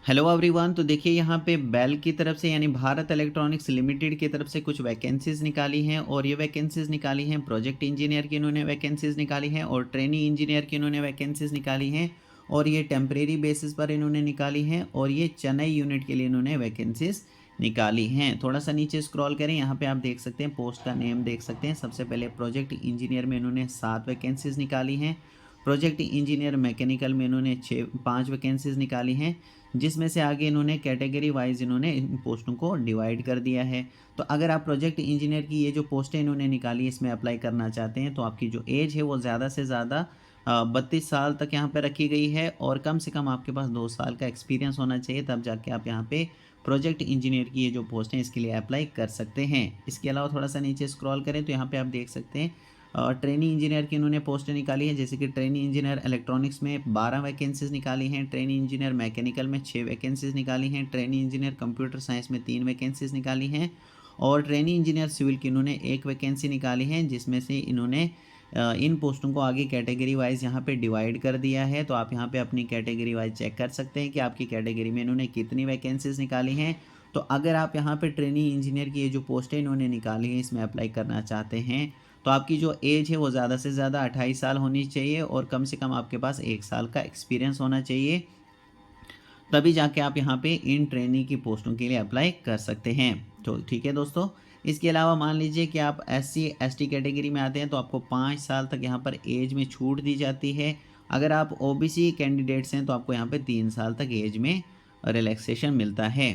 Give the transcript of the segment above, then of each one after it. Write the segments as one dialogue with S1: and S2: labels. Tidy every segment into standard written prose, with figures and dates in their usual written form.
S1: Hello everyone. तो देखिए यहाँ पे बेल की तरफ से यानी भारत इलेक्ट्रॉनिक्स लिमिटेड की तरफ से कुछ वैकेंसीज़ निकाली हैं और ये वैकेंसीज़ निकाली हैं प्रोजेक्ट इंजीनियर की इन्होंने वैकेंसीज़ निकाली हैं और ट्रेनी इंजीनियर की इन्होंने वैकेंसीज़ निकाली हैं और ये टेम्परेरी बेसिस पर इन्होंने निकाली हैं और ये चेन्नई यूनिट के लिए इन्होंने वैकेंसीज़ निकाली हैं। थोड़ा सा नीचे स्क्रॉल करें, यहाँ पे आप देख सकते हैं पोस्ट का नेम देख सकते हैं। सबसे पहले प्रोजेक्ट इंजीनियर में इन्होंने 7 वैकेंसीज़ निकाली हैं। प्रोजेक्ट इंजीनियर मैकेनिकल में इन्होंने 5 वैकेंसीज़ निकाली हैं, जिसमें से आगे इन्होंने कैटेगरी वाइज इन्होंने इन पोस्टों को डिवाइड कर दिया है। तो अगर आप प्रोजेक्ट इंजीनियर की ये जो पोस्टें इन्होंने निकाली इसमें अप्लाई करना चाहते हैं तो आपकी जो एज है वो ज़्यादा से ज़्यादा 32 साल तक यहाँ पे रखी गई है और कम से कम आपके पास 2 साल का एक्सपीरियंस होना चाहिए, तब जाके आप यहाँ पे प्रोजेक्ट इंजीनियर की ये जो पोस्ट हैं इसके लिए अप्लाई कर सकते हैं। इसके अलावा थोड़ा सा नीचे स्क्रॉल करें तो यहाँ पे आप देख सकते हैं ट्रेनी इंजीनियर की इन्होंने पोस्टें निकाली है, जैसे कि ट्रेनी इंजीनियर इलेक्ट्रॉनिक्स में 12 वैकेंसीज़ निकाली हैं, ट्रेनी इंजीनियर मैकेनिकल में 6 वैकेंसीज़ निकाली हैं, ट्रेनी इंजीनियर कंप्यूटर साइंस में 3 वैकेंसीज़ निकाली हैं और ट्रेनी इंजीनियर सिविल की इन्होंने 1 वैकेंसी निकाली है, जिसमें से इन्होंने इन पोस्टों को आगे कैटेगरी वाइज यहाँ पे डिवाइड कर दिया है। तो आप यहाँ पे अपनी कैटेगरी वाइज चेक कर सकते हैं कि आपकी कैटेगरी में इन्होंने कितनी वैकेंसीज़ निकाली हैं। तो अगर आप यहाँ पे ट्रेनी इंजीनियर की ये जो पोस्टें इन्होंने निकाली हैं इसमें अप्लाई करना चाहते हैं तो आपकी जो एज है वो ज़्यादा से ज़्यादा 28 साल होनी चाहिए और कम से कम आपके पास 1 साल का एक्सपीरियंस होना चाहिए, तभी जाके आप यहाँ पे इन ट्रेनी की पोस्टों के लिए अप्लाई कर सकते हैं। तो ठीक है दोस्तों, इसके अलावा मान लीजिए कि आप SC ST कैटेगरी में आते हैं तो आपको 5 साल तक यहाँ पर एज में छूट दी जाती है। अगर आप OBC कैंडिडेट्स हैं तो आपको यहाँ पे 3 साल तक एज में रिलैक्सेशन मिलता है।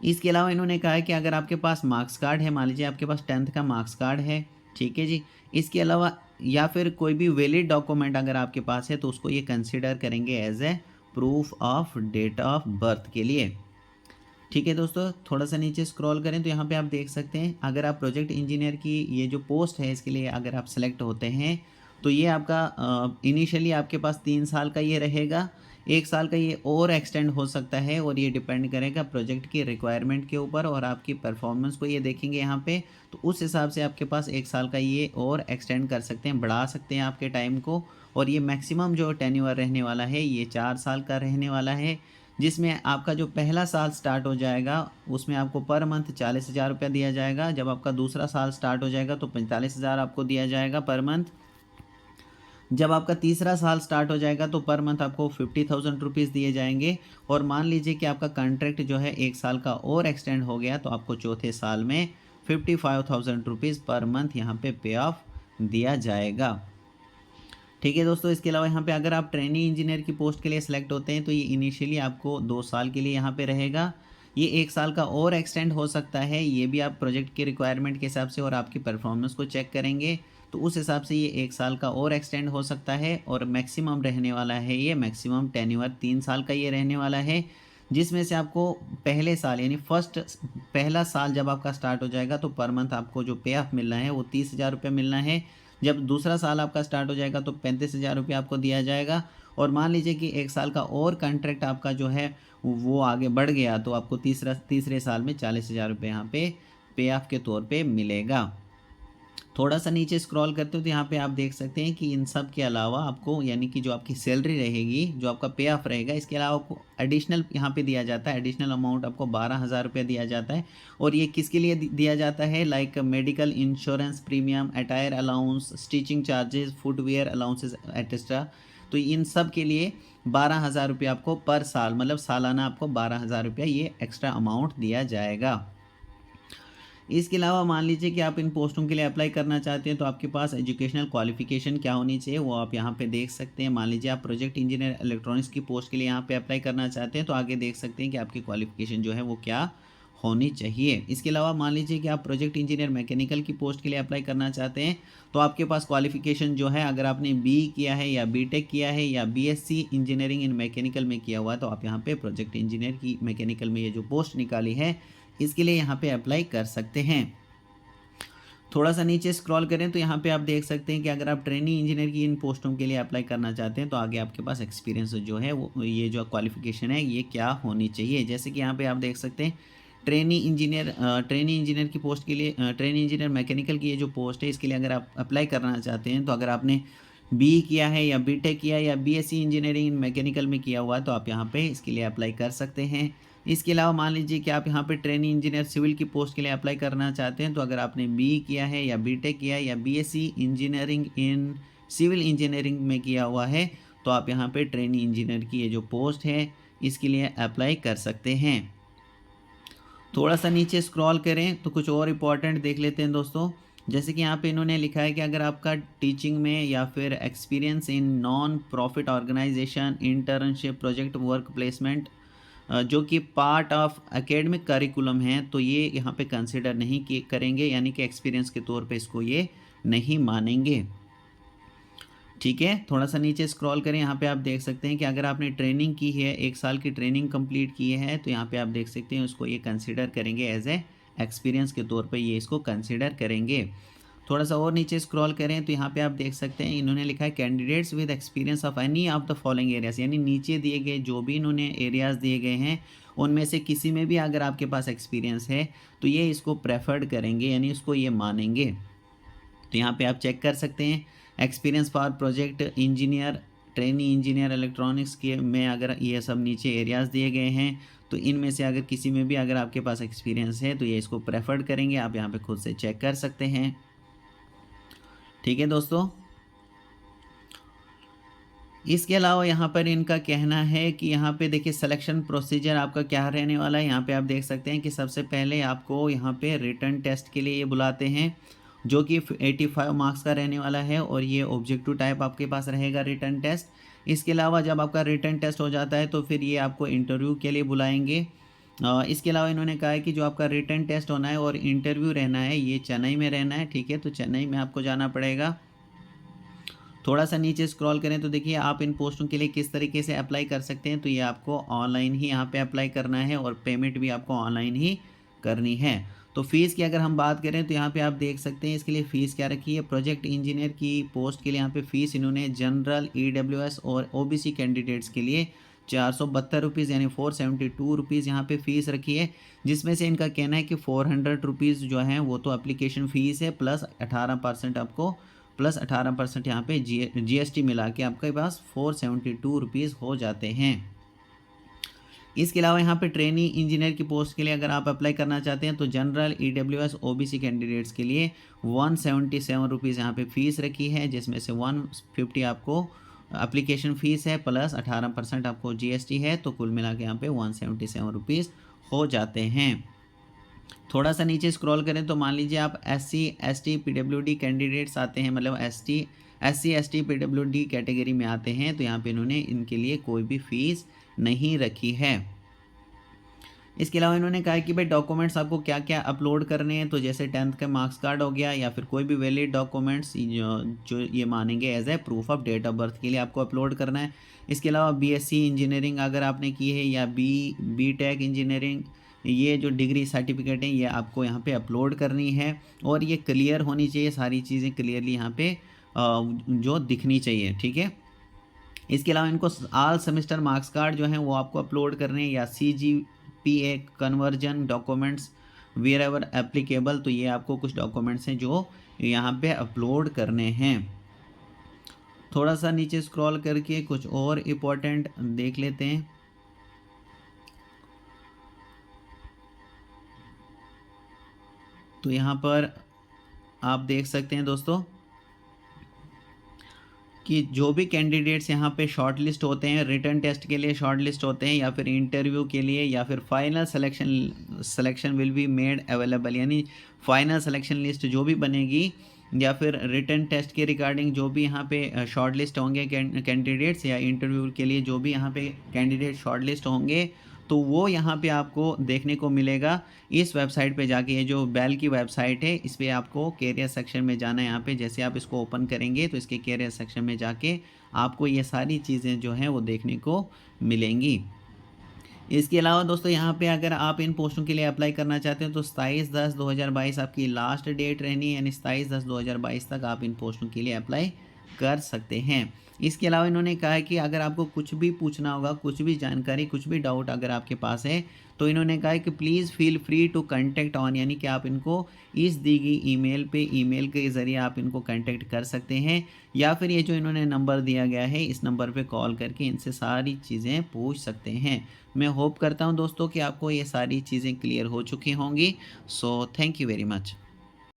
S1: इसके अलावा इन्होंने कहा है कि अगर आपके पास मार्क्स कार्ड है, मान लीजिए आपके पास 10th का मार्क्स कार्ड है, ठीक है जी, इसके अलावा या फिर कोई भी वैलिड डॉक्यूमेंट अगर आपके पास है तो उसको ये कंसिडर करेंगे as a proof of date of birth के लिए। ठीक है दोस्तों, थोड़ा सा नीचे स्क्रॉल करें तो यहाँ पे आप देख सकते हैं अगर आप प्रोजेक्ट इंजीनियर की ये जो पोस्ट है इसके लिए अगर आप सेलेक्ट होते हैं तो ये आपका इनिशियली आपके पास 3 साल का ये रहेगा, 1 साल का ये और एक्सटेंड हो सकता है और ये डिपेंड करेगा प्रोजेक्ट की रिक्वायरमेंट के ऊपर और आपकी परफॉर्मेंस को ये देखेंगे यहाँ पे। तो उस हिसाब से आपके पास 1 साल का ये और एक्सटेंड कर सकते हैं, बढ़ा सकते हैं आपके टाइम को। और ये मैक्सिमम जो टेन्योर रहने वाला है ये 4 साल का रहने वाला है, जिसमें आपका जो पहला साल स्टार्ट हो जाएगा उसमें आपको पर मंथ 40,000 रुपया दिया जाएगा। जब आपका दूसरा साल स्टार्ट हो जाएगा तो 45,000 आपको दिया जाएगा पर मंथ। जब आपका तीसरा साल स्टार्ट हो जाएगा तो पर मंथ आपको 50,000 रुपीज़ दिए जाएंगे। और मान लीजिए कि आपका कॉन्ट्रैक्ट जो है 1 साल का और एक्सटेंड हो गया तो आपको चौथे साल में 55,000 रुपीज़ पर मंथ यहाँ पे पे ऑफ दिया जाएगा। ठीक है दोस्तों, इसके अलावा यहाँ पे अगर आप ट्रेनी इंजीनियर की पोस्ट के लिए सिलेक्ट होते हैं तो ये इनिशियली आपको 2 साल के लिए यहाँ पे रहेगा। ये 1 साल का और एक्सटेंड हो सकता है, ये भी आप प्रोजेक्ट की रिक्वायरमेंट के हिसाब से और आपकी परफॉर्मेंस को चेक करेंगे तो उस हिसाब से ये 1 साल का और एक्सटेंड हो सकता है। और मैक्सिमम रहने वाला है ये मैक्सिमम टेन्योर 3 साल का ये रहने वाला है, जिसमें से आपको पहले साल यानी पहला साल जब आपका स्टार्ट हो जाएगा तो पर मंथ आपको जो पे ऑफ मिलना है वो 30,000 रुपये मिलना है। जब दूसरा साल आपका स्टार्ट हो जाएगा तो 35,000 रुपये आपको दिया जाएगा। और मान लीजिए कि 1 साल का और कॉन्ट्रैक्ट आपका जो है वो आगे बढ़ गया तो आपको तीसरे साल में 40,000 रुपये यहाँ पे पे ऑफ के तौर पे मिलेगा। थोड़ा सा नीचे स्क्रॉल करते हो तो यहाँ पे आप देख सकते हैं कि इन सब के अलावा आपको यानी कि जो आपकी सैलरी रहेगी, जो आपका पे ऑफ रहेगा, इसके अलावा आपको एडिशनल यहाँ पे दिया जाता है। एडिशनल अमाउंट आपको 12,000 रुपये दिया जाता है और ये किसके लिए दिया जाता है, like medical insurance premium, attire allowance, stitching charges, footwear allowances etcetera. तो इन सब के लिए 12,000 रुपये आपको पर साल मतलब सालाना आपको 12,000 रुपया ये एक्स्ट्रा अमाउंट दिया जाएगा। इसके अलावा मान लीजिए कि आप इन पोस्टों के लिए अप्लाई करना चाहते हैं तो आपके पास एजुकेशनल क्वालिफिकेशन क्या होनी चाहिए वो आप यहाँ पे देख सकते हैं। मान लीजिए आप प्रोजेक्ट इंजीनियर इलेक्ट्रॉनिक्स की पोस्ट के लिए यहाँ पे अप्लाई करना चाहते हैं तो आगे देख सकते हैं कि आपकी क्वालिफिकेशन जो है वो क्या होनी चाहिए। इसके अलावा मान लीजिए कि आप प्रोजेक्ट इंजीनियर मैकेनिकल की पोस्ट के लिए अप्लाई करना चाहते हैं तो आपके पास क्वालिफिकेशन जो है अगर आपने BE किया है या BTech किया है या BSc इंजीनियरिंग इन मैकेनिकल में किया हुआ है तो आप यहाँ पे प्रोजेक्ट इंजीनियर की मैकेनिकल में ये जो पोस्ट निकाली है इसके लिए यहाँ पे अप्लाई कर सकते हैं। थोड़ा सा नीचे स्क्रॉल करें तो यहाँ पे आप देख सकते हैं कि अगर आप ट्रेनी इंजीनियर की इन पोस्टों के लिए अप्लाई करना चाहते हैं तो आगे आपके पास एक्सपीरियंस जो है वो ये जो क्वालिफिकेशन है ये क्या होनी चाहिए। जैसे कि यहाँ पे आप देख सकते हैं ट्रेनी इंजीनियर की पोस्ट के लिए ट्रेनी इंजीनियर मैकेनिकल की ये जो पोस्ट है इसके लिए अगर आप अप्लाई करना चाहते हैं तो अगर आपने बी किया है या बीटेक किया है या बीएससी इंजीनियरिंग इन मैकेनिकल में किया हुआ है तो आप यहाँ पे इसके लिए अप्लाई कर सकते हैं। इसके अलावा मान लीजिए कि आप यहाँ पे ट्रेनी इंजीनियर सिविल की पोस्ट के लिए अप्लाई करना चाहते हैं, तो अगर आपने बी किया है या बीटेक किया है या BSc engineering in civil engineering में किया हुआ है तो आप यहाँ पे ट्रेनी इंजीनियर की ये जो पोस्ट है इसके लिए अप्लाई कर सकते हैं। थोड़ा सा नीचे स्क्रॉल करें तो कुछ और इम्पॉर्टेंट देख लेते हैं दोस्तों। जैसे कि यहाँ पे इन्होंने लिखा है कि अगर आपका टीचिंग में या फिर experience in non profit organization, internship, project work placement जो कि पार्ट ऑफ एकेडमिक करिकुलम है तो ये यहाँ पे कंसिडर नहीं करेंगे, यानी कि एक्सपीरियंस के तौर पे इसको ये नहीं मानेंगे। ठीक है, थोड़ा सा नीचे स्क्रॉल करें, यहाँ पे आप देख सकते हैं कि अगर आपने ट्रेनिंग की है, 1 साल की ट्रेनिंग कंप्लीट की है तो यहाँ पे आप देख सकते हैं उसको ये कंसिडर करेंगे एज ए एक्सपीरियंस के तौर पे ये इसको कंसिडर करेंगे। थोड़ा सा और नीचे स्क्रॉल करें तो यहाँ पे आप देख सकते हैं इन्होंने लिखा है candidates with experience of any of the following areas, यानी नीचे दिए गए जो भी इन्होंने एरियाज़ दिए गए हैं उनमें से किसी में भी अगर आपके पास एक्सपीरियंस है तो ये इसको प्रेफर्ड करेंगे, यानी इसको ये मानेंगे। तो यहाँ पे आप चेक कर सकते हैं experience for project engineer, trainee engineer electronics के में अगर ये सब नीचे एरियाज़ दिए गए हैं तो इनमें से अगर किसी में भी अगर आपके पास एक्सपीरियंस है तो ये इसको प्रेफर्ड करेंगे। आप यहाँ पे खुद से चेक कर सकते हैं। ठीक है दोस्तों, इसके अलावा यहाँ पर इनका कहना है कि यहाँ पे देखिए सिलेक्शन प्रोसीजर आपका क्या रहने वाला है। यहाँ पे आप देख सकते हैं कि सबसे पहले आपको यहाँ पे रिटन टेस्ट के लिए ये बुलाते हैं जो कि 85 मार्क्स का रहने वाला है और ये ऑब्जेक्टिव टाइप आपके पास रहेगा रिटन टेस्ट। इसके अलावा जब आपका रिटन टेस्ट हो जाता है तो फिर ये आपको इंटरव्यू के लिए बुलाएंगे। इसके अलावा इन्होंने कहा है कि जो आपका रिटन टेस्ट होना है और इंटरव्यू रहना है ये चेन्नई में रहना है। ठीक है, तो चेन्नई में आपको जाना पड़ेगा। थोड़ा सा नीचे स्क्रॉल करें तो देखिए आप इन पोस्टों के लिए किस तरीके से अप्लाई कर सकते हैं। तो ये आपको ऑनलाइन ही यहाँ पे अप्लाई करना है और पेमेंट भी आपको ऑनलाइन ही करनी है। तो फ़ीस की अगर हम बात करें तो यहाँ पे आप देख सकते हैं इसके लिए फ़ीस क्या रखी है। प्रोजेक्ट इंजीनियर की पोस्ट के लिए यहाँ पे फ़ीस इन्होंने जनरल, EWS और OBC कैंडिडेट्स के लिए 472 रुपीज़ यानी 472 रुपीज़ यहाँ पे फ़ीस रखी है, जिसमें से इनका कहना है कि 400 रुपीज़ जो हैं वो तो एप्लीकेशन फ़ीस है प्लस 18% आपको प्लस 18% यहाँ पे GST मिला के आपके पास 472 रुपीज़ हो जाते हैं। इसके अलावा यहाँ पे ट्रेनी इंजीनियर की पोस्ट के लिए अगर आप अप्लाई करना चाहते हैं तो जनरल, EWS, OBC कैंडिडेट्स के लिए 177 रुपीज़ यहाँ पे फ़ीस रखी है, जिसमें से 150 आपको एप्लीकेशन फ़ीस है प्लस 18% आपको GST है, तो कुल मिला के यहाँ पे 177 रुपीज़ हो जाते हैं। थोड़ा सा नीचे स्क्रॉल करें तो मान लीजिए आप SC, ST, PWD कैंडिडेट्स आते हैं, मतलब SC, ST, PWD कैटेगरी में आते हैं तो यहाँ पे इन्होंने इनके लिए कोई भी फ़ीस नहीं रखी है। इसके अलावा इन्होंने कहा कि भाई डॉक्यूमेंट्स आपको क्या क्या अपलोड करने हैं, तो जैसे 10th का मार्क्स कार्ड हो गया या फिर कोई भी वैलिड डॉक्यूमेंट्स जो ये मानेंगे as a proof of date of birth के लिए आपको अपलोड करना है। इसके अलावा BSc इंजीनियरिंग अगर आपने की है या BTech इंजीनियरिंग, ये जो डिग्री सर्टिफिकेट है ये आपको यहाँ पे अपलोड करनी है और ये क्लियर होनी चाहिए, सारी चीज़ें क्लियरली यहाँ पे जो दिखनी चाहिए। ठीक है, इसके अलावा इनको ऑल सेमेस्टर मार्क्स कार्ड जो हैं वो आपको अपलोड करने हैं या CGPA conversion documents wherever applicable, तो ये आपको कुछ डॉक्यूमेंट्स हैं जो यहाँ पे अपलोड करने हैं। थोड़ा सा नीचे स्क्रॉल करके कुछ और इम्पोर्टेंट देख लेते हैं। तो यहाँ पर आप देख सकते हैं दोस्तों कि जो भी कैंडिडेट्स यहाँ पे शॉर्ट लिस्ट होते हैं, रिटन टेस्ट के लिए शॉर्ट लिस्ट होते हैं या फिर इंटरव्यू के लिए या फिर final selection will be made available, यानी फाइनल सिलेक्शन लिस्ट जो भी बनेगी या फिर रिटन टेस्ट के रिगार्डिंग जो भी यहाँ पे शॉर्ट लिस्ट होंगे कैंडिडेट्स या इंटरव्यू के लिए जो भी यहाँ पे कैंडिडेट शॉर्ट लिस्ट होंगे तो वो यहाँ पे आपको देखने को मिलेगा इस वेबसाइट पे जाके। ये जो बेल की वेबसाइट है इस पर आपको कैरियर सेक्शन में जाना है। यहाँ पे जैसे आप इसको ओपन करेंगे तो इसके कैरियर सेक्शन में जाके आपको ये सारी चीज़ें जो हैं वो देखने को मिलेंगी। इसके अलावा दोस्तों यहाँ पे अगर आप इन पोस्टों के लिए अप्लाई करना चाहते हैं तो 27/10/2022 आपकी लास्ट डेट रहनी है, यानी 27/10/2022 तक आप इन पोस्टों के लिए अप्लाई कर सकते हैं। इसके अलावा इन्होंने कहा है कि अगर आपको कुछ भी पूछना होगा, कुछ भी जानकारी, कुछ भी डाउट अगर आपके पास है, तो इन्होंने कहा है कि please feel free to contact on, यानी कि आप इनको इस दी गई ईमेल पे, ईमेल के ज़रिए आप इनको कॉन्टैक्ट कर सकते हैं, या फिर ये जो इन्होंने नंबर दिया गया है, इस नंबर पे कॉल करके इनसे सारी चीज़ें पूछ सकते हैं। मैं होप करता हूँ दोस्तों कि आपको ये सारी चीज़ें क्लियर हो चुकी होंगी। So thank you very much.